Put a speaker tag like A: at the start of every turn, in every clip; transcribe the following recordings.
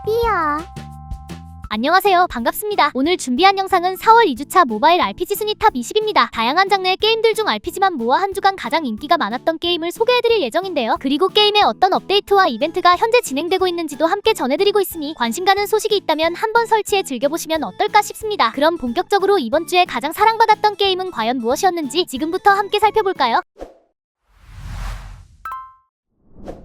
A: 삐야.
B: 안녕하세요. 반갑습니다. 오늘 준비한 영상은 4월 2주차 모바일 RPG 순위 탑 20입니다. 다양한 장르의 게임들 중 RPG만 모아 한 주간 가장 인기가 많았던 게임을 소개해드릴 예정인데요. 그리고 게임의 어떤 업데이트와 이벤트가 현재 진행되고 있는지도 함께 전해드리고 있으니 관심 가는 소식이 있다면 한번 설치해 즐겨보시면 어떨까 싶습니다. 그럼 본격적으로 이번 주에 가장 사랑받았던 게임은 과연 무엇이었는지 지금부터 함께 살펴볼까요?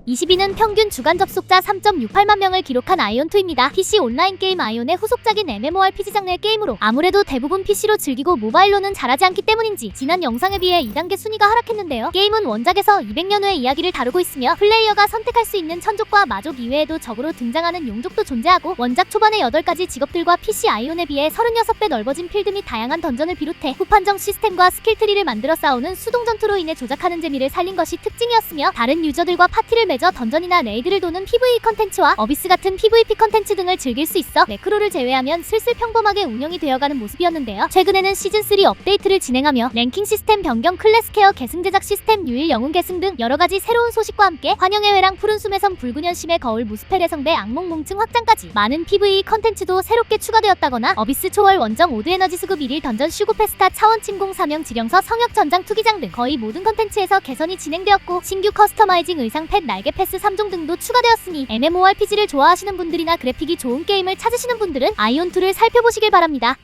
B: 20위는 평균 주간 접속자 3.68만 명을 기록한 아이온2입니다. PC 온라인 게임 아이온의 후속작인 MMORPG 장르의 게임으로 아무래도 대부분 PC로 즐기고 모바일로는 잘하지 않기 때문인지 지난 영상에 비해 2단계 순위가 하락했는데요. 게임은 원작에서 200년 후의 이야기를 다루고 있으며 플레이어가 선택할 수 있는 천족과 마족 이외에도 적으로 등장하는 용족도 존재하고 원작 초반의 8가지 직업들과 PC 아이온에 비해 36배 넓어진 필드 및 다양한 던전을 비롯해 후판정 시스템과 스킬트리를 만들어 싸우는 수동전투로 인해 조작하는 재미를 살린 것이 특징이었으며 다른 유저들과 파티를 맺어 던전이나 레이드를 도는 PVE 컨텐츠와 어비스 같은 PVP 컨텐츠 등을 즐길 수 있어 네크로를 제외하면 슬슬 평범하게 운영이 되어가는 모습이었는데요. 최근에는 시즌3 업데이트를 진행하며 랭킹 시스템 변경, 클래스 케어, 계승 제작 시스템, 유일 영웅 계승 등 여러가지 새로운 소식과 함께 환영의 회랑, 푸른 숨의 섬, 붉은 연심의 거울, 무스펠의 성대, 악몽 몽증 확장까지 많은 PVE 컨텐츠도 새롭게 추가되었다거나 어비스 초월 원정, 오드 에너지 수급 1일 던전, 슈구페스타, 차원 침공, 사명, 지령서, 성역 전장, 투기장 등 거의 모든 컨텐츠에서 개선이 진행되었고 신규 커스터마이징 의상 펫, 날개 패스 3종 등도 추가되었으니 MMORPG를 좋아하시는 분들이나 그래픽이 좋은 게임을 찾으시는 분들은 아이온2를 살펴보시길 바랍니다.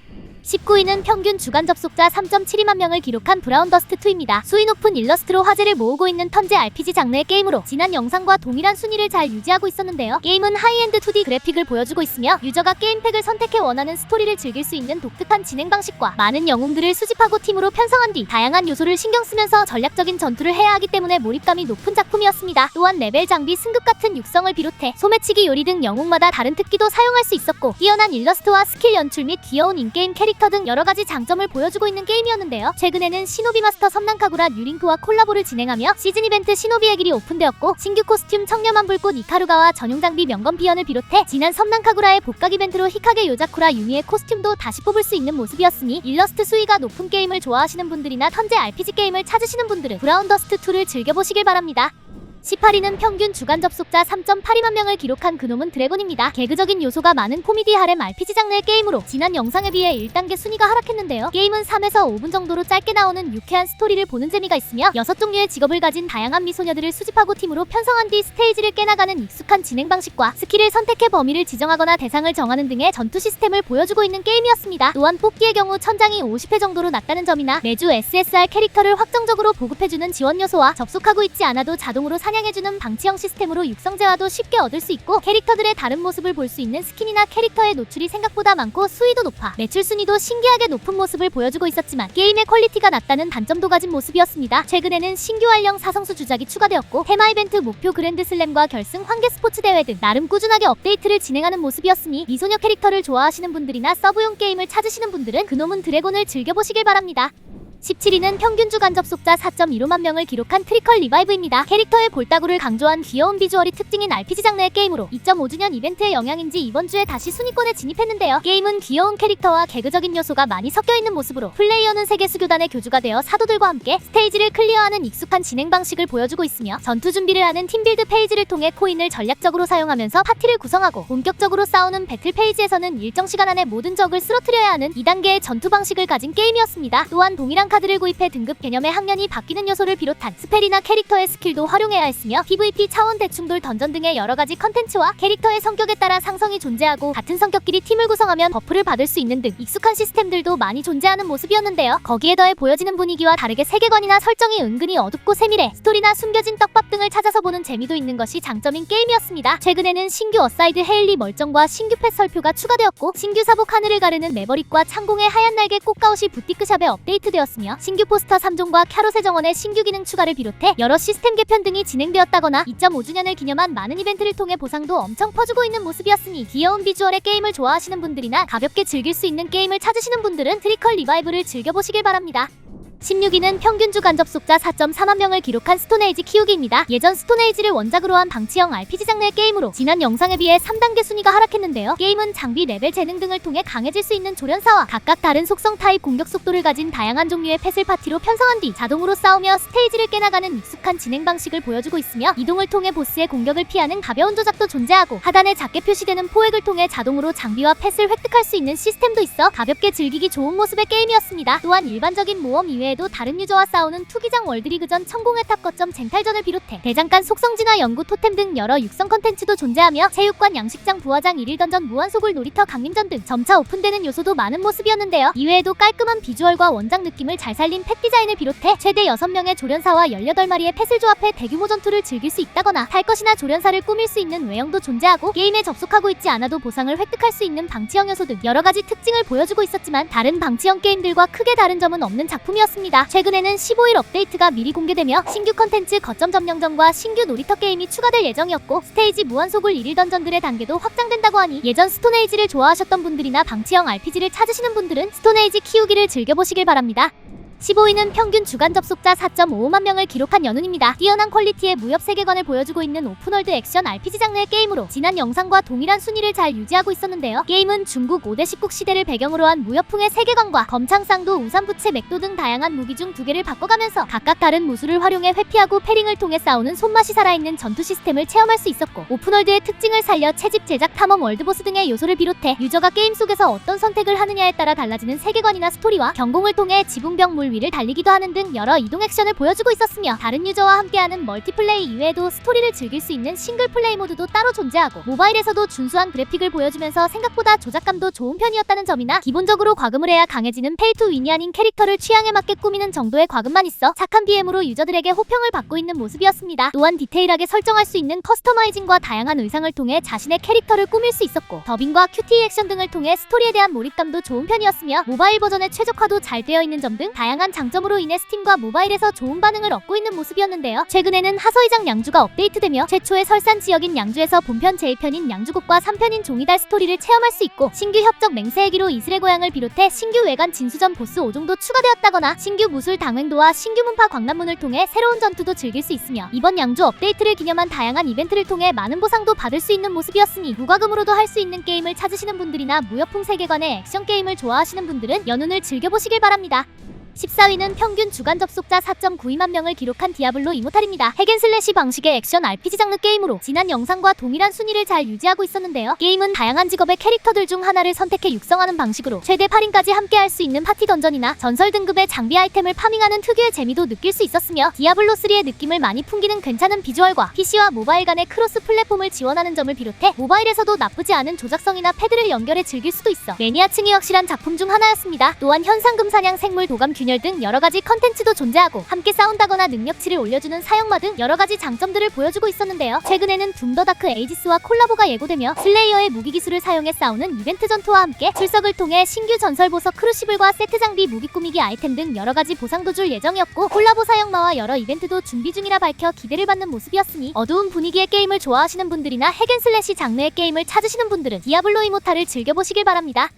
B: 19위는 평균 주간 접속자 3.72만 명을 기록한 브라운더스트2입니다. 수위 높은 일러스트로 화제를 모으고 있는 턴제 RPG 장르의 게임으로 지난 영상과 동일한 순위를 잘 유지하고 있었는데요. 게임은 하이엔드 2D 그래픽을 보여주고 있으며 유저가 게임팩을 선택해 원하는 스토리를 즐길 수 있는 독특한 진행 방식과 많은 영웅들을 수집하고 팀으로 편성한 뒤 다양한 요소를 신경 쓰면서 전략적인 전투를 해야 하기 때문에 몰입감이 높은 작품이었습니다. 또한 레벨 장비, 승급 같은 육성을 비롯해 소매치기 요리 등 영웅마다 다른 특기도 사용할 수 있었고 뛰어난 일러스트와 스킬 연출 및 귀여운 인게임 캐릭터 등 여러가지 장점을 보여주고 있는 게임이었는데요. 최근에는 시노비 마스터 섬난카구라 뉴링크와 콜라보를 진행하며 시즌 이벤트 시노비의 길이 오픈되었고 신규 코스튬 청렴한 불꽃 이카루가와 전용 장비 명검 비연을 비롯해 지난 섬난카구라의 복각 이벤트로 히카게 요자쿠라 유미의 코스튬도 다시 뽑을 수 있는 모습이었으니 일러스트 수위가 높은 게임을 좋아하시는 분들이나 턴제 RPG 게임을 찾으시는 분들은 브라운더스트2를 즐겨보시길 바랍니다. 18위는 평균 주간 접속자 3.82만 명을 기록한 그놈은 드래곤입니다. 개그적인 요소가 많은 코미디 하렘 RPG 장르의 게임으로 지난 영상에 비해 1단계 순위가 하락했는데요. 게임은 3에서 5분 정도로 짧게 나오는 유쾌한 스토리를 보는 재미가 있으며 6종류의 직업을 가진 다양한 미소녀들을 수집하고 팀으로 편성한 뒤 스테이지를 깨나가는 익숙한 진행 방식과 스킬을 선택해 범위를 지정하거나 대상을 정하는 등의 전투 시스템을 보여주고 있는 게임이었습니다. 또한 뽑기의 경우 천장이 50회 정도로 낮다는 점이나 매주 SSR 캐릭터를 확정적으로 보급해주는 지원 요소와 접속하고 있지 않아도 자동으로 사냥해주는 방치형 시스템으로 육성재화도 쉽게 얻을 수 있고 캐릭터들의 다른 모습을 볼 수 있는 스킨이나 캐릭터의 노출이 생각보다 많고 수위도 높아 매출 순위도 신기하게 높은 모습을 보여주고 있었지만 게임의 퀄리티가 낮다는 단점도 가진 모습이었습니다. 최근에는 신규 활령 사성수 주작이 추가되었고 테마 이벤트 목표 그랜드슬램과 결승 환계 스포츠 대회 등 나름 꾸준하게 업데이트를 진행하는 모습이었으니 미소녀 캐릭터를 좋아하시는 분들이나 서브용 게임을 찾으시는 분들은 그놈은 드래곤을 즐겨보시길 바랍니다. 17위는 평균 주간 접속자 4.15만 명을 기록한 트리컬 리바이브입니다. 캐릭터의 볼따구를 강조한 귀여운 비주얼이 특징인 RPG 장르의 게임으로 2.5주년 이벤트의 영향인지 이번 주에 다시 순위권에 진입했는데요. 게임은 귀여운 캐릭터와 개그적인 요소가 많이 섞여있는 모습으로 플레이어는 세계 수교단의 교주가 되어 사도들과 함께 스테이지를 클리어하는 익숙한 진행 방식을 보여주고 있으며 전투 준비를 하는 팀빌드 페이지를 통해 코인을 전략적으로 사용하면서 파티를 구성하고 본격적으로 싸우는 배틀 페이지에서는 일정 시간 안에 모든 적을 쓰러뜨려야 하는 2단계의 전투 방식을 가진 게임이었습니다. 또한 동일한 카드를 구입해 등급 개념의 학년이 바뀌는 요소를 비롯한 스펠이나 캐릭터의 스킬도 활용해야 했으며 PVP, 차원 대충돌, 던전 등의 여러가지 컨텐츠와 캐릭터의 성격에 따라 상성이 존재하고 같은 성격끼리 팀을 구성하면 버프를 받을 수 있는 등 익숙한 시스템들도 많이 존재하는 모습이었는데요. 거기에 더해 보여지는 분위기와 다르게 세계관이나 설정이 은근히 어둡고 세밀해 스토리나 숨겨진 떡밥 등을 찾아서 보는 재미도 있는 것이 장점인 게임이었습니다. 최근에는 신규 어사이드 헤일리 멀정과 신규 펫 설표가 추가되었고 신규 사복 하늘을 가르는 매버릭과 창공의 하얀 날개 꽃가옷이 부티크샵에 업데이트되었으며 신규 포스터 3종과 캐롯의 정원의 신규 기능 추가를 비롯해 여러 시스템 개편 등이 진행되었다거나 2.5주년을 기념한 많은 이벤트를 통해 보상도 엄청 퍼주고 있는 모습이었으니 귀여운 비주얼의 게임을 좋아하시는 분들이나 가볍게 즐길 수 있는 게임을 찾으시는 분들은 트리컬 리바이브를 즐겨보시길 바랍니다. 16위는 평균 주간 접속자 4.4만 명을 기록한 스톤에이지 키우기입니다. 예전 스톤에이지를 원작으로 한 방치형 RPG 장르의 게임으로 지난 영상에 비해 3단계 순위가 하락했는데요. 게임은 장비, 레벨, 재능 등을 통해 강해질 수 있는 조련사와 각각 다른 속성 타입 공격 속도를 가진 다양한 종류의 펫을 파티로 편성한 뒤 자동으로 싸우며 스테이지를 깨나가는 익숙한 진행 방식을 보여주고 있으며, 이동을 통해 보스의 공격을 피하는 가벼운 조작도 존재하고 하단에 작게 표시되는 포획을 통해 자동으로 장비와 펫을 획득할 수 있는 시스템도 있어 가볍게 즐기기 좋은 모습의 게임이었습니다. 또한 일반적인 모험 이외에도 다른 유저와 싸우는 투기장 월드리그전, 천공의 탑 거점 쟁탈전을 비롯해 대장간 속성 진화 연구 토템 등 여러 육성 컨텐츠도 존재하며, 체육관, 양식장, 부화장, 일일 던전, 무한소굴 놀이터, 강림전 등 점차 오픈되는 요소도 많은 모습이었는데요. 이외에도 깔끔한 비주얼과 원작 느낌을 잘 살린 펫 디자인을 비롯해 최대 6명의 조련사와 18마리의 펫을 조합해 대규모 전투를 즐길 수 있다거나 탈 것이나 조련사를 꾸밀 수 있는 외형도 존재하고, 게임에 접속하고 있지 않아도 보상을 획득할 수 있는 방치형 요소 등 여러가지 특징을 보여주고 있었지만, 다른 방치형 게임들과 크게 다른 점은 없는 작품이었습니다. 최근에는 15일 업데이트가 미리 공개되며 신규 컨텐츠 거점 점령전과 신규 놀이터 게임이 추가될 예정이었고, 스테이지, 무한소굴, 일일 던전들의 단계도 확장된다고 하니 예전 스톤에이지를 좋아하셨던 분들이나 방치형 RPG를 찾으시는 분들은 스톤에이지 키우기를 즐겨보시길 바랍니다. 15위는 평균 주간 접속자 4.55만 명을 기록한 연운입니다. 뛰어난 퀄리티의 무협 세계관을 보여주고 있는 오픈월드 액션 RPG 장르의 게임으로 지난 영상과 동일한 순위를 잘 유지하고 있었는데요. 게임은 중국 5대 19 시대를 배경으로 한 무협풍의 세계관과 검창,쌍도, 우산부채, 맥도 등 다양한 무기 중 2개를 바꿔가면서 각각 다른 무술을 활용해 회피하고 패링을 통해 싸우는 손맛이 살아있는 전투 시스템을 체험할 수 있었고, 오픈월드의 특징을 살려 채집, 제작, 탐험, 월드보스 등의 요소를 비롯해 유저가 게임 속에서 어떤 선택을 하느냐에 따라 달라지는 세계관이나 스토리와 경공을 통해 지붕벽, 물 위를 달리기도 하는 등 여러 이동 액션을 보여주고 있었으며, 다른 유저와 함께하는 멀티플레이 이외에도 스토리를 즐길 수 있는 싱글플레이 모드도 따로 존재하고, 모바일에서도 준수한 그래픽을 보여주면서 생각보다 조작감도 좋은 편이었다는 점이나, 기본적으로 과금을 해야 강해지는 페이투윈이 아닌 캐릭터를 취향에 맞게 꾸미는 정도의 과금만 있어 착한 BM으로 유저들에게 호평을 받고 있는 모습이었습니다. 또한 디테일하게 설정할 수 있는 커스터마이징과 다양한 의상을 통해 자신의 캐릭터를 꾸밀 수 있었고, 더빙과 QTE 액션 등을 통해 스토리에 대한 몰입감도 좋은 편이었으며, 모바일 버전의 최적화도 잘 되어 있는 점 등 다양한 장점으로 인해 스팀과 모바일에서 좋은 반응을 얻고 있는 모습이었는데요. 최근에는 하서이장 양주가 업데이트되며 최초의 설산 지역인 양주에서 본편, 제2편인 양주곡과 3편인 종이달 스토리를 체험할 수 있고, 신규 협적 맹세의 기로 이슬의 고향을 비롯해 신규 외관 진수전 보스 5종도 추가되었다거나, 신규 무술 당횡도와 신규 문파 광란문을 통해 새로운 전투도 즐길 수 있으며, 이번 양주 업데이트를 기념한 다양한 이벤트를 통해 많은 보상도 받을 수 있는 모습이었으니 무과금으로도 할 수 있는 게임을 찾으시는 분들이나 무협풍 세계관의 액션 게임을 좋아하시는 분들은 연운을 즐겨보시길 바랍니다. 14위는 평균 주간 접속자 4.92만 명을 기록한 디아블로 이모탈입니다. 핵앤슬래시 방식의 액션 RPG 장르 게임으로 지난 영상과 동일한 순위를 잘 유지하고 있었는데요. 게임은 다양한 직업의 캐릭터들 중 하나를 선택해 육성하는 방식으로 최대 8인까지 함께할 수 있는 파티 던전이나 전설 등급의 장비 아이템을 파밍하는 특유의 재미도 느낄 수 있었으며, 디아블로3의 느낌을 많이 풍기는 괜찮은 비주얼과 PC와 모바일 간의 크로스 플랫폼을 지원하는 점을 비롯해 모바일에서도 나쁘지 않은 조작성이나 패드를 연결해 즐길 수도 있어 매니아층이 확실한 작품 중 하나였습니다. 또한 현상금 사냥, 생물 도감, 균열 등 여러가지 컨텐츠도 존재하고, 함께 싸운다거나 능력치를 올려주는 사형마 등 여러가지 장점들을 보여주고 있었는데요. 최근에는 둠 더 다크 에이지스와 콜라보가 예고되며, 슬레이어의 무기기술을 사용해 싸우는 이벤트 전투와 함께 출석을 통해 신규 전설 보석, 크루시블과 세트 장비, 무기 꾸미기 아이템 등 여러가지 보상도 줄 예정이었고, 콜라보 사형마와 여러 이벤트도 준비 중이라 밝혀 기대를 받는 모습이었으니, 어두운 분위기의 게임을 좋아하시는 분들이나 핵앤슬래시 장르의 게임을 찾으시는 분들은 디아블로 이모탈을 즐겨보시길 바랍니다.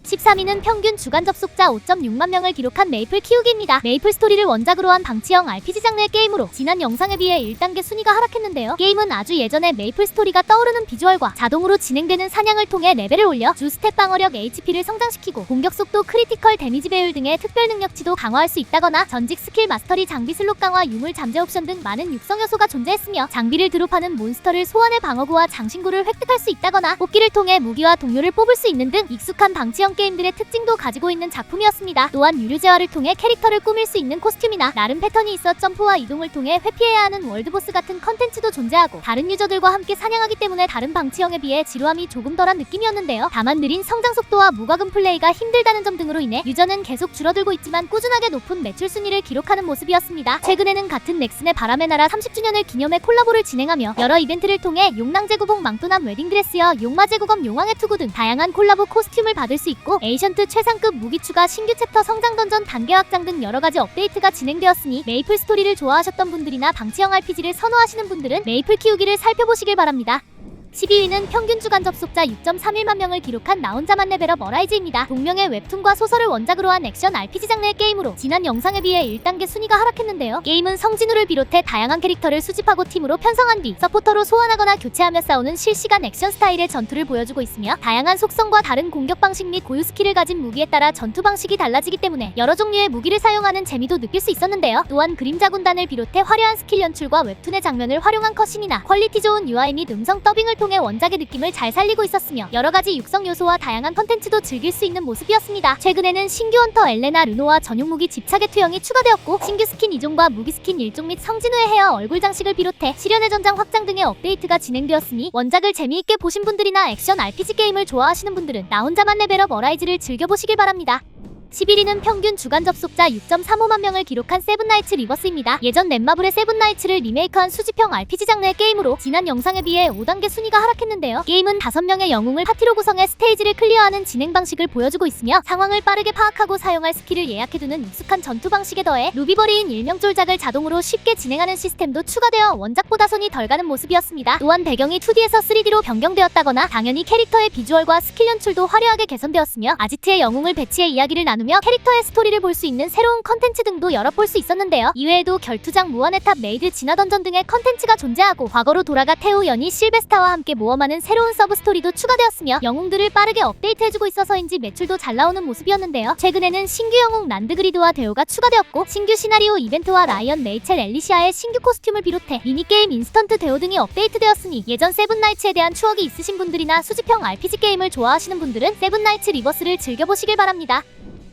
B: 13위는 평균 주간 접속자 5.6만 명을 기록한 메이플 키우기입니다. 메이플 스토리를 원작으로 한 방치형 RPG 장르의 게임으로 지난 영상에 비해 1단계 순위가 하락했는데요. 게임은 아주 예전에 메이플 스토리가 떠오르는 비주얼과 자동으로 진행되는 사냥을 통해 레벨을 올려 주 스탯 방어력, HP를 성장시키고 공격 속도, 크리티컬 데미지 배율 등의 특별 능력치도 강화할 수 있다거나, 전직 스킬 마스터리, 장비 슬롯 강화, 유물 잠재 옵션 등 많은 육성 요소가 존재했으며, 장비를 드롭하는 몬스터를 소환해 방어구와 장신구를 획득할 수 있다거나, 뽑기를 통해 무기와 동료를 뽑을 수 있는 등 익숙한 방치형 게임들의 특징도 가지고 있는 작품이었습니다. 또한 유료 재화를 통해 캐릭터를 꾸밀 수 있는 코스튬이나 나름 패턴이 있어 점프와 이동을 통해 회피해야 하는 월드보스 같은 컨텐츠도 존재하고, 다른 유저들과 함께 사냥하기 때문에 다른 방치형에 비해 지루함이 조금 덜한 느낌이었는데요. 다만 느린 성장 속도와 무과금 플레이가 힘들다는 점 등으로 인해 유저는 계속 줄어들고 있지만 꾸준하게 높은 매출 순위를 기록하는 모습이었습니다. 최근에는 같은 넥슨의 바람의 나라 30주년을 기념해 콜라보를 진행하며 여러 이벤트를 통해 용랑제구봉, 망토남 웨딩드레스여, 용마제구검, 용왕의 투구 등 다양한 콜라보 코스튬을 받을 수 있고, 에이션트 최상급 무기 추가, 신규 챕터, 성장 던전, 단계 확장 등 여러가지 업데이트가 진행되었으니, 메이플 스토리를 좋아하셨던 분들이나 방치형 RPG를 선호하시는 분들은 메이플 키우기를 살펴보시길 바랍니다. 12위는 평균 주간 접속자 6.31만 명을 기록한 나 혼자만 레벨업 어라이즈입니다. 동명의 웹툰과 소설을 원작으로 한 액션 RPG 장르의 게임으로 지난 영상에 비해 1단계 순위가 하락했는데요. 게임은 성진우를 비롯해 다양한 캐릭터를 수집하고 팀으로 편성한 뒤 서포터로 소환하거나 교체하며 싸우는 실시간 액션 스타일의 전투를 보여주고 있으며 다양한 속성과 다른 공격 방식 및 고유 스킬을 가진 무기에 따라 전투 방식이 달라지기 때문에 여러 종류의 무기를 사용하는 재미도 느낄 수 있었는데요. 또한 그림자 군단을 비롯해 화려한 스킬 연출과 웹툰의 장면을 활용한 컷신이나 퀄리티 좋은 UI 및 음성 더빙을 통해 원작의 느낌을 잘 살리고 있었으며 여러가지 육성 요소와 다양한 컨텐츠도 즐길 수 있는 모습이었습니다. 최근에는 신규 헌터 엘레나 르노와 전용 무기 집착의 투영이 추가되었고 신규 스킨 2종과 무기 스킨 1종 및 성진우의 헤어 얼굴 장식을 비롯해 실현의 전장 확장 등의 업데이트가 진행되었으니 원작을 재미있게 보신 분들이나 액션 RPG 게임을 좋아하시는 분들은 나 혼자만 레벨업 어라이즈를 즐겨보시길 바랍니다. 11위는 평균 주간 접속자 6.35만 명을 기록한 세븐나이츠 리버스입니다. 예전 넷마블의 세븐나이츠를 리메이크한 수집형 RPG 장르의 게임으로 지난 영상에 비해 5단계 순위가 하락했는데요. 게임은 5명의 영웅을 파티로 구성해 스테이지를 클리어하는 진행 방식을 보여주고 있으며 상황을 빠르게 파악하고 사용할 스킬을 예약해두는 익숙한 전투 방식에 더해 루비버리인 일명 쫄작을 자동으로 쉽게 진행하는 시스템도 추가되어 원작보다 손이 덜 가는 모습이었습니다. 또한 배경이 2D에서 3D로 변경되었다거나 당연히 캐릭터의 비주얼과 스킬 연출도 화려하게 개선되었으며 아지트의 영웅을 배치해 이야기를 나누며 캐릭터의 스토리를 볼 수 있는 새로운 컨텐츠 등도 여러 볼 수 있었는데요. 이외에도 결투장 무한의 탑 메이드 진화 던전 등의 컨텐츠가 존재하고 과거로 돌아가 태우 연희 실베스타와 함께 모험하는 새로운 서브 스토리도 추가되었으며 영웅들을 빠르게 업데이트해주고 있어서인지 매출도 잘 나오는 모습이었는데요. 최근에는 신규 영웅 란드그리드와 데오가 추가되었고 신규 시나리오 이벤트와 라이언 레이첼 엘리시아의 신규 코스튬을 비롯해 미니게임 인스턴트 데오 등이 업데이트되었으니 예전 세븐나이츠에 대한 추억이 있으신 분들이나 수집형 RPG 게임을 좋아하시는 분들은 세븐나이츠 리버스를 즐겨보시길 바랍니다.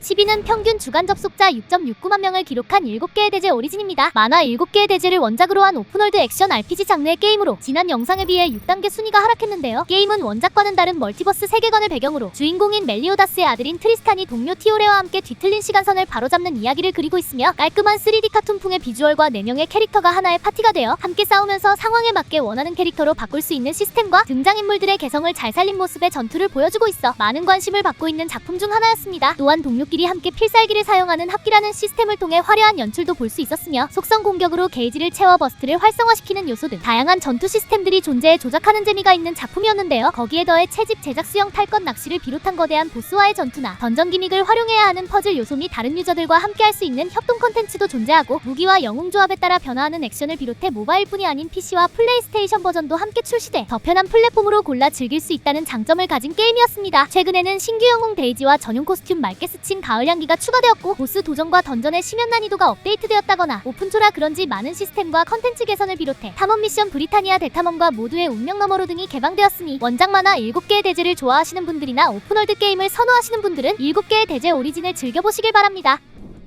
B: 10위는 평균 주간 접속자 6.69만 명을 기록한 7개의 대제 오리진입니다. 만화 7개의 대제를 원작으로 한 오픈월드 액션 RPG 장르의 게임으로 지난 영상에 비해 6단계 순위가 하락했는데요. 게임은 원작과는 다른 멀티버스 세계관을 배경으로 주인공인 멜리오다스의 아들인 트리스탄이 동료 티오레와 함께 뒤틀린 시간선을 바로잡는 이야기를 그리고 있으며 깔끔한 3D 카툰풍의 비주얼과 4명의 캐릭터가 하나의 파티가 되어 함께 싸우면서 상황에 맞게 원하는 캐릭터로 바꿀 수 있는 시스템과 등장인물들의 개성을 잘 살린 모습의 전투를 보여주고 있어 많은 관심을 받고 있는 작품 중 하나였습니다. 또한 동료끼리 함께 필살기를 사용하는 합기라는 시스템을 통해 화려한 연출도 볼 수 있었으며 속성 공격으로 게이지를 채워 버스트를 활성화시키는 요소 등 다양한 전투 시스템들이 존재해 조작하는 재미가 있는 작품이었는데요. 거기에 더해 채집 제작 수영 탈것 낚시를 비롯한 거대한 보스와의 전투나 던전 기믹을 활용해야 하는 퍼즐 요소 및 다른 유저들과 함께 할 수 있는 협동 컨텐츠도 존재하고 무기와 영웅 조합에 따라 변화하는 액션을 비롯해 모바일뿐이 아닌 PC와 플레이스테이션 버전도 함께 출시돼 더 편한 플랫폼으로 골라 즐길 수 있다는 장점을 가진 게임이었습니다. 최근에는 신규 영웅 데이지와 전용 코스튬 맑게 스친 가을 향기가 추가되었고 보스 도전과 던전의 심연 난이도가 업데이트되었다거나 오픈초라 그런지 많은 시스템과 컨텐츠 개선을 비롯해 탐험 미션 브리타니아 대탐험과 모두의 운명 너머로 등이 개방되었으니 원작 만화 7개의 대제를 좋아하시는 분들이나 오픈월드 게임을 선호하시는 분들은 7개의 대제 오리진을 즐겨보시길 바랍니다.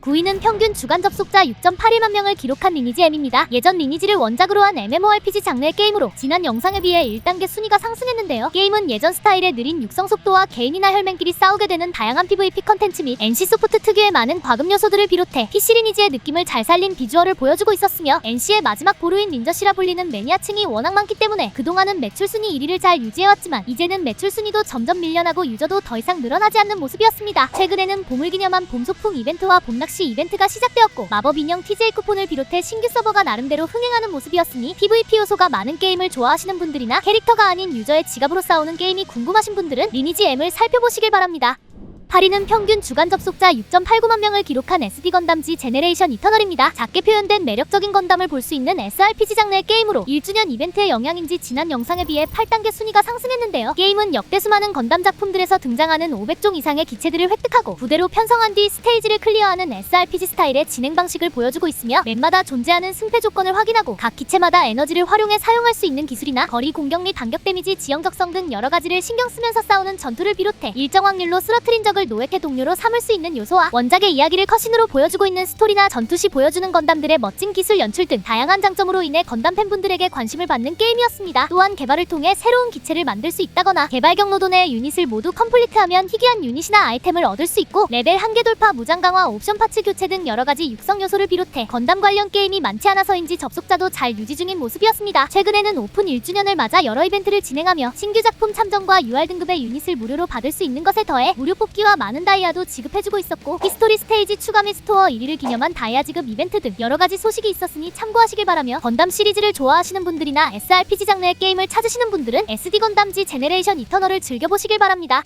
B: 9위는 평균 주간 접속자 6.81만 명을 기록한 리니지 M입니다. 예전 리니지를 원작으로 한 MMORPG 장르의 게임으로 지난 영상에 비해 1단계 순위가 상승했는데요. 게임은 예전 스타일의 느린 육성 속도와 개인이나 혈맹끼리 싸우게 되는 다양한 PVP 컨텐츠 및 NC소프트 특유의 많은 과금 요소들을 비롯해 PC 리니지의 느낌을 잘 살린 비주얼을 보여주고 있었으며 NC의 마지막 보루인 닌저시라 불리는 매니아층이 워낙 많기 때문에 그동안은 매출 순위 1위를 잘 유지해왔지만 이제는 매출 순위도 점점 밀려나고 유저도 더 이상 늘어나지 않는 모습이었습니다. 최근에는 봄을 기념한 봄 소풍 이벤트와 봄낚시 이벤트가 시작되었고 마법 인형 TJ 쿠폰을 비롯해 신규 서버가 나름대로 흥행하는 모습이었으니 PVP 요소가 많은 게임을 좋아하시는 분들이나 캐릭터가 아닌 유저의 지갑으로 싸우는 게임이 궁금하신 분들은 리니지 M을 살펴보시길 바랍니다. 8위는 평균 주간 접속자 6.89만 명을 기록한 SD 건담 G 제네레이션 이터널입니다. 작게 표현된 매력적인 건담을 볼 수 있는 SRPG 장르의 게임으로 1주년 이벤트의 영향인지 지난 영상에 비해 8단계 순위가 상승했는데요. 게임은 역대 수많은 건담 작품들에서 등장하는 500종 이상의 기체들을 획득하고 부대로 편성한 뒤 스테이지를 클리어하는 SRPG 스타일의 진행 방식을 보여주고 있으며 맵마다 존재하는 승패 조건을 확인하고 각 기체마다 에너지를 활용해 사용할 수 있는 기술이나 거리 공격 및 반격 데미지 지형 적성 등 여러 가지를 신경 쓰면서 싸우는 전투를 비롯해 일정 확률로 쓰러트린 적을 노획해 동료로 삼을 수 있는 요소와 원작의 이야기를 컷신으로 보여주고 있는 스토리나 전투 시 보여주는 건담들의 멋진 기술 연출 등 다양한 장점으로 인해 건담 팬분들에게 관심을 받는 게임이었습니다. 또한 개발을 통해 새로운 기체를 만들 수 있다거나 개발 경로도 내 유닛을 모두 컴플리트하면 희귀한 유닛이나 아이템을 얻을 수 있고 레벨 한계 돌파 무장 강화 옵션 파츠 교체 등 여러가지 육성 요소를 비롯해 건담 관련 게임이 많지 않아서인지 접속자도 잘 유지 중인 모습이었습니다. 최근에는 오픈 1주년을 맞아 여러 이벤트를 진행하며 신규 작품 참전과 UR 등급의 유닛을 무료로 받을 수 있는 것에 더해 무료 뽑기와 스토리와 많은 다이아도 지급해주고 있었고 히스토리 스테이지 추가 및 스토어 1위를 기념한 다이아 지급 이벤트 등 여러가지 소식이 있었으니 참고하시길 바라며, 건담 시리즈를 좋아하시는 분들이나 SRPG 장르의 게임을 찾으시는 분들은 SD 건담지 제네레이션 이터널을 즐겨보시길 바랍니다.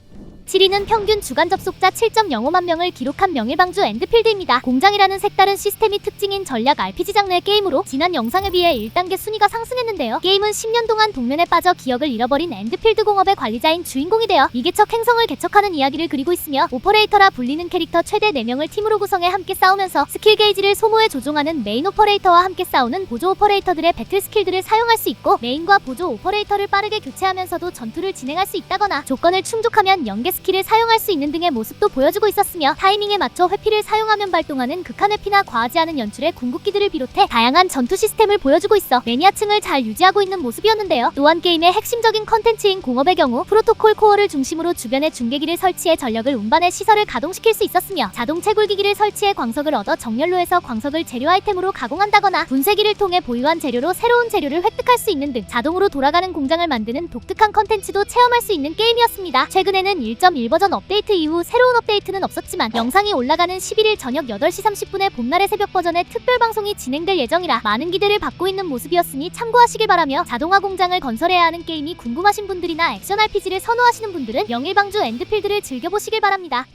B: 7위는 평균 주간 접속자 7.05만 명을 기록한 명일방주 엔드필드입니다. 공장이라는 색다른 시스템이 특징인 전략 RPG 장르의 게임으로 지난 영상에 비해 1단계 순위가 상승했는데요. 게임은 10년 동안 동면에 빠져 기억을 잃어버린 엔드필드 공업의 관리자인 주인공이 되어 이개척 행성을 개척하는 이야기를 그리고 있으며, 오퍼레이터라 불리는 캐릭터 최대 4명을 팀으로 구성해 함께 싸우면서 스킬 게이지를 소모해 조종하는 메인 오퍼레이터와 함께 싸우는 보조 오퍼레이터들의 배틀 스킬들을 사용할 수 있고, 메인과 보조 오퍼레이터를 빠르게 교체하면서도 전투를 진행할 수 있다거나 조건을 충족하면 연계 스킬을 사용할 수 있는 등의 모습도 보여주고 있었으며, 타이밍에 맞춰 회피를 사용하면 발동하는 극한 회피나 과하지 않은 연출의 궁극기들을 비롯해 다양한 전투 시스템을 보여주고 있어 매니아층을 잘 유지하고 있는 모습이었는데요. 또한 게임의 핵심적인 컨텐츠인 공업의 경우 프로토콜 코어를 중심으로 주변에 중계기를 설치해 전력을 운반해 시설을 가동시킬 수 있었으며, 자동 채굴기기를 설치해 광석을 얻어 정렬로에서 광석을 재료 아이템으로 가공한다거나 분쇄기를 통해 보유한 재료로 새로운 재료를 획득할 수 있는 등 자동으로 돌아가는 공장을 만드는 독특한 컨텐츠도 체험할 수 있는 게임이었습니다. 최근에는 1.1 버전 업데이트 이후 새로운 업데이트는 없었지만, 영상이 올라가는 11일 저녁 8시 30분에 봄날의 새벽 버전의 특별 방송이 진행될 예정이라 많은 기대를 받고 있는 모습이었으니 참고하시길 바라며, 자동화 공장을 건설해야 하는 게임이 궁금하신 분들이나 액션 RPG를 선호하시는 분들은 명일방주 엔드필드를 즐겨보시길 바랍니다.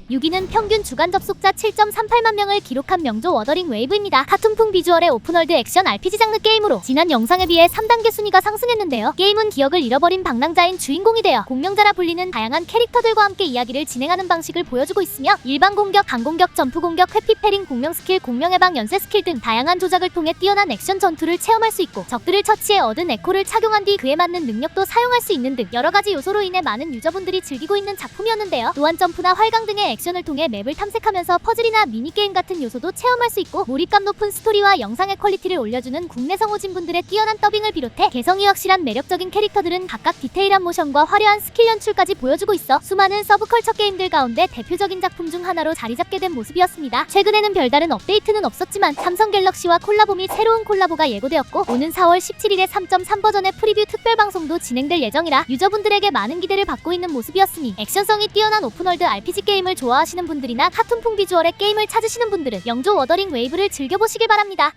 B: 6위는 평균 주간 접속자 7.38만 명을 기록한 명조 워더링 웨이브입니다. 카툰풍 비주얼의 오픈월드 액션 RPG 장르 게임으로 지난 영상에 비해 3단계 순위가 상승했는데요. 게임은 기억을 잃어버린 방랑자인 주인공이 되어 공명자라 불리는 다양한 캐릭터들과 함께 이야기를 진행하는 방식을 보여주고 있으며, 일반 공격, 강공격, 점프 공격, 회피 패링, 공명 스킬, 공명 해방, 연쇄 스킬 등 다양한 조작을 통해 뛰어난 액션 전투를 체험할 수 있고, 적들을 처치해 얻은 에코를 착용한 뒤 그에 맞는 능력도 사용할 수 있는 등 여러가지 요소로 인해 많은 유저분들이 즐기고 있는 작품이었는데요. 또한 점프나 활강 등의 액션을 통해 맵을 탐색하면서 퍼즐이나 미니게임 같은 요소도 체험할 수 있고, 몰입감 높은 스토리와 영상의 퀄리티를 올려주는 국내 성우진분들의 뛰어난 더빙을 비롯해 개성이 확실한 매력적인 캐릭터들은 각각 디테일한 모션과 화려한 스킬 연출까지 보여주고 있어 수많은 서브컬처 게임들 가운데 대표적인 작품 중 하나로 자리잡게 된 모습이었습니다. 최근에는 별다른 업데이트는 없었지만 삼성 갤럭시와 콜라보 및 새로운 콜라보가 예고되었고, 오는 4월 17일에 3.3 버전의 프리뷰 특별 방송도 진행될 예정이라 유저분들에게 많은 기대를 받고 있는 모습이었으니, 액션성이 뛰어난 오픈월드 RPG 게임을 좋아하시는 분들이나 카툰풍 비주얼의 게임을 찾으시는 분들은 명조 워더링 웨이브를 즐겨보시길 바랍니다.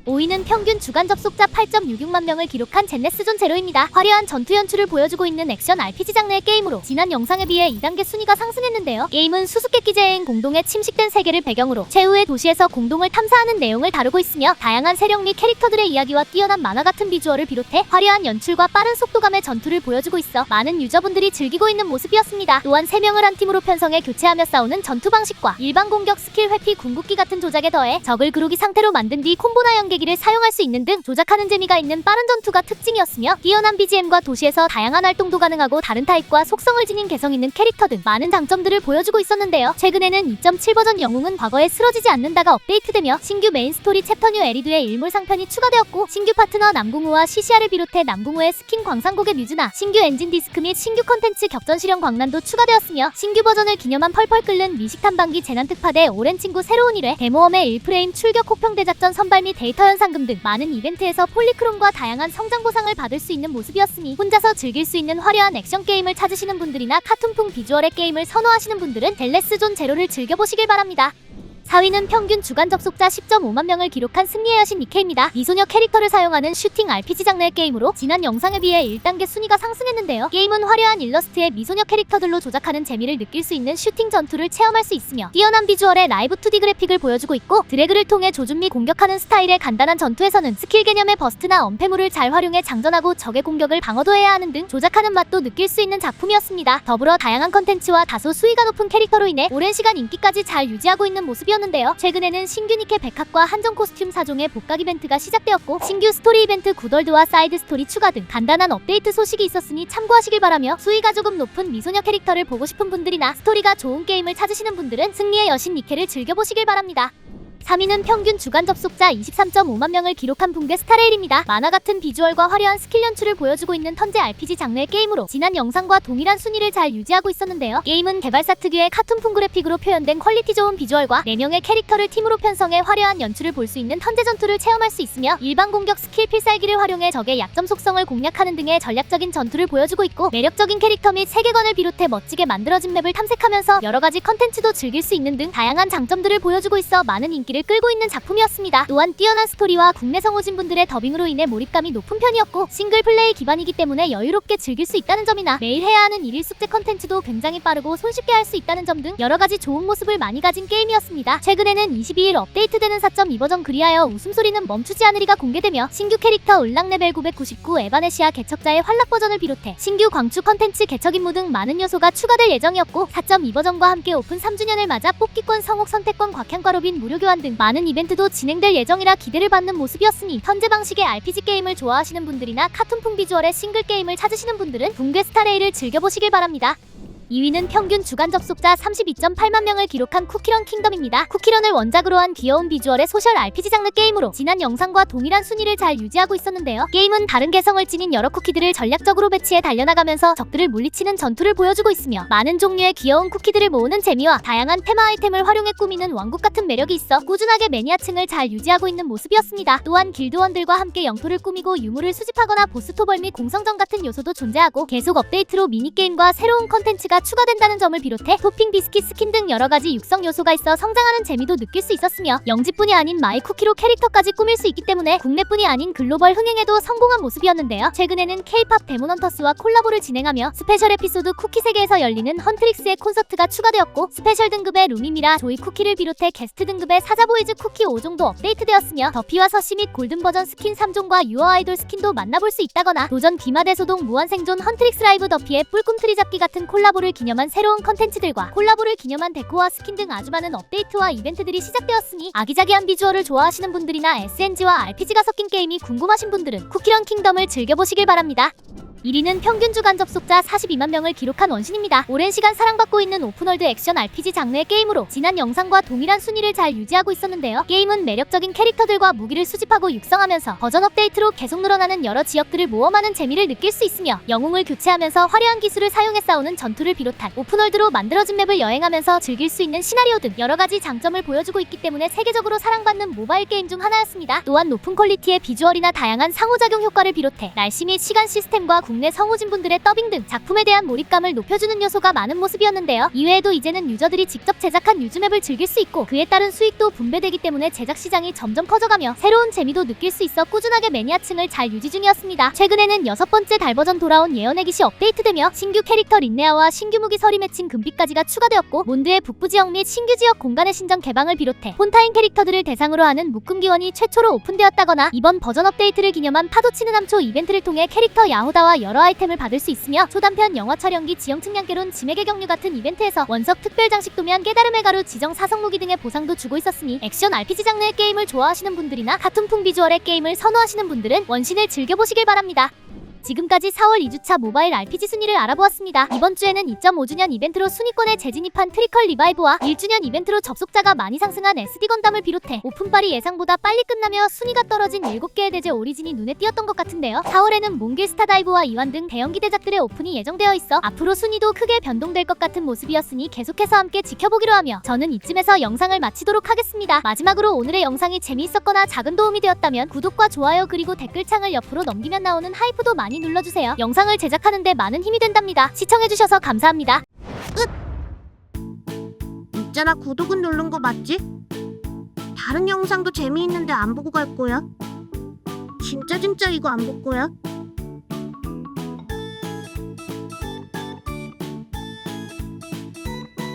B: 5위는 평균 주간 접속자 8.66만 명을 기록한 젠네스존 제로입니다. 화려한 전투 연출을 보여주고 있는 액션 RPG 장르의 게임으로 지난 영상에 비해 2단계 순위가 상승했는데요. 게임은 수수께끼제인 공동에 침식된 세계를 배경으로 최후의 도시에서 공동을 탐사하는 내용을 다루고 있으며, 다양한 세력 및 캐릭터들의 이야기와 뛰어난 만화 같은 비주얼을 비롯해 화려한 연출과 빠른 속도감의 전투를 보여주고 있어 많은 유저분들이 즐기고 있는 모습이었습니다. 또한 3명을 한 팀으로 편성해 교체하며 싸우는 전투 방식과 일반 공격, 스킬 회피, 궁극기 같은 조작에 더해 적을 그로기 상태로 만든 뒤 콤보나 연계기를 사용할 수 있는 등 조작하는 재미가 있는 빠른 전투가 특징이었으며, 뛰어난 BGM과 도시에서 다양한 활동도 가능하고 다른 타입과 속성을 지닌 개성 있는 캐릭터 등 많은 장점들을 보여주고 있었는데요. 최근에는 2.7 버전 영웅은 과거에 쓰러지지 않는다가 업데이트되며, 신규 메인 스토리 챕터 뉴 에리드의 일몰 상편이 추가되었고, 신규 파트너 남궁우와 시시아를 비롯해 남궁우의 스킨 광산곡의 뮤즈나 신규 엔진 디스크 및 신규 컨텐츠 격전 실현 광란도 추가되었으며, 신규 버전을 기념한 펄펄 끓는 미식 탐방기 재난 특파대 오랜 친구 새로운 1회, 데모엄의 1프레임 출격 혹평 대작전 선발 및 데이터 현상금 등 많은 이벤트에서 폴리크롬과 다양한 성장 보상을 받을 수 있는 모습이었으니, 혼자서 즐길 수 있는 화려한 액션 게임을 찾으시는 분들이나 카툰풍 비주얼의 게임을 선호하시는 분들은 델레스존 제로를 즐겨보시길 바랍니다. 4위는 평균 주간 접속자 10.5만 명을 기록한 승리의 여신 니케입니다. 미소녀 캐릭터를 사용하는 슈팅 RPG 장르의 게임으로 지난 영상에 비해 1단계 순위가 상승했는데요. 게임은 화려한 일러스트의 미소녀 캐릭터들로 조작하는 재미를 느낄 수 있는 슈팅 전투를 체험할 수 있으며, 뛰어난 비주얼의 라이브 2D 그래픽을 보여주고 있고, 드래그를 통해 조준 및 공격하는 스타일의 간단한 전투에서는 스킬 개념의 버스트나 엄폐물을 잘 활용해 장전하고 적의 공격을 방어도 해야 하는 등 조작하는 맛도 느낄 수 있는 작품이었습니다. 더불어 다양한 컨텐츠와 다소 수위가 높은 캐릭터로 인해 오랜 시간 인기까지 잘 유지하고 있는 모습이었는데요. 최근에는 신규 니케 백합과 한정 코스튬 4종의 복각 이벤트가 시작되었고, 신규 스토리 이벤트 구덜드와 사이드 스토리 추가 등 간단한 업데이트 소식이 있었으니 참고하시길 바라며, 수위가 조금 높은 미소녀 캐릭터를 보고 싶은 분들이나 스토리가 좋은 게임을 찾으시는 분들은 승리의 여신 니케를 즐겨보시길 바랍니다. 3위는 평균 주간 접속자 23.5만 명을 기록한 붕괴 스타레일입니다. 만화 같은 비주얼과 화려한 스킬 연출을 보여주고 있는 턴제 RPG 장르의 게임으로 지난 영상과 동일한 순위를 잘 유지하고 있었는데요. 게임은 개발사 특유의 카툰풍 그래픽으로 표현된 퀄리티 좋은 비주얼과 4명의 캐릭터를 팀으로 편성해 화려한 연출을 볼 수 있는 턴제 전투를 체험할 수 있으며 일반 공격 스킬 필살기를 활용해 적의 약점 속성을 공략하는 등의 전략적인 전투를 보여주고 있고 매력적인 캐릭터 및 세계관을 비롯해 멋지게 만들어진 맵을 탐색하면서 여러가지 컨텐츠도 즐길 수 있는 등 다양한 장점들을 보여주고 있어 많은 인기를 끌고 있는 작품이었습니다. 또한 뛰어난 스토리와 국내 성우진 분들의 더빙으로 인해 몰입감이 높은 편이었고 싱글 플레이 기반이기 때문에 여유롭게 즐길 수 있다는 점이나 매일 해야 하는 일일 숙제 컨텐츠도 굉장히 빠르고 손쉽게 할 수 있다는 점 등 여러가지 좋은 모습을 많이 가진 게임이었습니다. 최근에는 22일 업데이트되는 4.2버전 그리하여 웃음소리는 멈추지 않으리가 공개되며 신규 캐릭터 을랑 레벨 999 에바네시아 개척자의 활락 버전을 비롯해 신규 광추 컨텐츠 개척 임무 등 많은 요소가 추가될 예정이었고 4.2버전과 함께 오픈 3주년을 맞아 뽑기권 성옥 선택권 곽향과 로빈 무료 교환 등 많은 이벤트도 진행될 예정이라 기대를 받는 모습이었으니 턴제 방식의 RPG 게임을 좋아하시는 분들이나 카툰풍 비주얼의 싱글 게임을 찾으시는 분들은 붕괴 스타레일을 즐겨보시길 바랍니다. 2위는 평균 주간 접속자 32.8만 명을 기록한 쿠키런 킹덤입니다. 쿠키런을 원작으로 한 귀여운 비주얼의 소셜 RPG 장르 게임으로 지난 영상과 동일한 순위를 잘 유지하고 있었는데요. 게임은 다른 개성을 지닌 여러 쿠키들을 전략적으로 배치해 달려나가면서 적들을 물리치는 전투를 보여주고 있으며 많은 종류의 귀여운 쿠키들을 모으는 재미와 다양한 테마 아이템을 활용해 꾸미는 왕국 같은 매력이 있어 꾸준하게 매니아층을 잘 유지하고 있는 모습이었습니다. 또한 길드원들과 함께 영토를 꾸미고 유물을 수집하거나 보스토벌 및 공성전 같은 요소도 존재하고 계속 업데이트로 미니게임과 새로운 컨텐츠가 추가된다는 점을 비롯해 토핑 비스킷 스킨 등 여러가지 육성 요소가 있어 성장하는 재미도 느낄 수 있었으며 영지뿐이 아닌 마이쿠키로 캐릭터까지 꾸밀 수 있기 때문에 국내뿐이 아닌 글로벌 흥행에도 성공한 모습이었는데요. 최근에는 K-팝 데몬헌터스와 콜라보를 진행하며 스페셜 에피소드 쿠키 세계에서 열리는 헌트릭스의 콘서트가 추가되었고 스페셜 등급의 루미미라 조이 쿠키를 비롯해 게스트 등급의 사자보이즈 쿠키 5종도 업데이트되었으며 더피와 서시 및 골든 버전 스킨 3종과 유어 아이돌 스킨도 만나볼 수 있다거나 도전 비마대소동 무한생존 헌트릭스 라이브 더피의 뿔꿈트리 잡기 같은 콜라보를 기념한 새로운 컨텐츠들과 콜라보를 기념한 데코와 스킨 등 아주 많은 업데이트와 이벤트들이 시작되었으니 아기자기한 비주얼을 좋아하시는 분들이나 SNG와 RPG가 섞인 게임이 궁금하신 분들은 쿠키런 킹덤을 즐겨보시길 바랍니다. 1위는 평균 주간 접속자 42만 명을 기록한 원신입니다. 오랜 시간 사랑받고 있는 오픈월드 액션 RPG 장르의 게임으로 지난 영상과 동일한 순위를 잘 유지하고 있었는데요. 게임은 매력적인 캐릭터들과 무기를 수집하고 육성하면서 버전 업데이트로 계속 늘어나는 여러 지역들을 모험하는 재미를 느낄 수 있으며 영웅을 교체하면서 화려한 기술을 사용해 싸우는 전투를 비롯한 오픈월드로 만들어진 맵을 여행하면서 즐길 수 있는 시나리오 등 여러가지 장점을 보여주고 있기 때문에 세계적으로 사랑받는 모바일 게임 중 하나였습니다. 또한 높은 퀄리티의 비주얼이나 다양한 상호작용 효과를 비롯해 날씨 및 시간 시스템과 국내 성우진분들의 더빙 등 작품에 대한 몰입감을 높여주는 요소가 많은 모습이었는데요. 이외에도 이제는 유저들이 직접 제작한 유즈맵을 즐길 수 있고 그에 따른 수익도 분배되기 때문에 제작 시장이 점점 커져가며 새로운 재미도 느낄 수 있어 꾸준하게 매니아층을 잘 유지 중이었습니다. 최근에는 6번째 달 버전 돌아온 예언의 기시 업데이트되며 신규 캐릭터 린네아와 신규 무기 서리 매칭 금빛까지가 추가되었고 몬드의 북부 지역 및 신규 지역 공간의 신전 개방을 비롯해 폰타인 캐릭터들을 대상으로 하는 묶음 기원이 최초로 오픈되었다거나 이번 버전 업데이트를 기념한 파도치는 함초 이벤트를 통해 캐릭터 야호다와 여러 아이템을 받을 수 있으며 초단편 영화 촬영기 지형 측량개론 지맥의 경류 같은 이벤트에서 원석 특별 장식 도면 깨달음의 가루 지정 사성 무기 등의 보상도 주고 있었으니 액션 RPG 장르의 게임을 좋아하시는 분들이나 카툰풍 비주얼의 게임을 선호하시는 분들은 원신을 즐겨보시길 바랍니다. 지금까지 4월 2주차 모바일 RPG 순위를 알아보았습니다. 이번 주에는 2.5주년 이벤트로 순위권에 재진입한 트리컬 리바이브와 1주년 이벤트로 접속자가 많이 상승한 SD 건담을 비롯해 오픈빨이 예상보다 빨리 끝나며 순위가 떨어진 7개의 대제 오리진이 눈에 띄었던 것 같은데요. 4월에는 몽길 스타다이브와 이완 등 대형 기대작들의 오픈이 예정되어 있어 앞으로 순위도 크게 변동될 것 같은 모습이었으니 계속해서 함께 지켜보기로 하며 저는 이쯤에서 영상을 마치도록 하겠습니다. 마지막으로 오늘의 영상이 재미있었거나 작은 도움이 되었다면 구독과 좋아요 그리고 댓글창을 옆으로 넘기면 나오는 하이프도 많이 눌러주세요. 영상을 제작하는데 많은 힘이 된답니다. 시청해주셔서 감사합니다.
A: 있잖아, 구독은 누른 거 맞지? 다른 영상도 재미있는데 안 보고 갈 거야? 진짜 이거 안 볼 거야?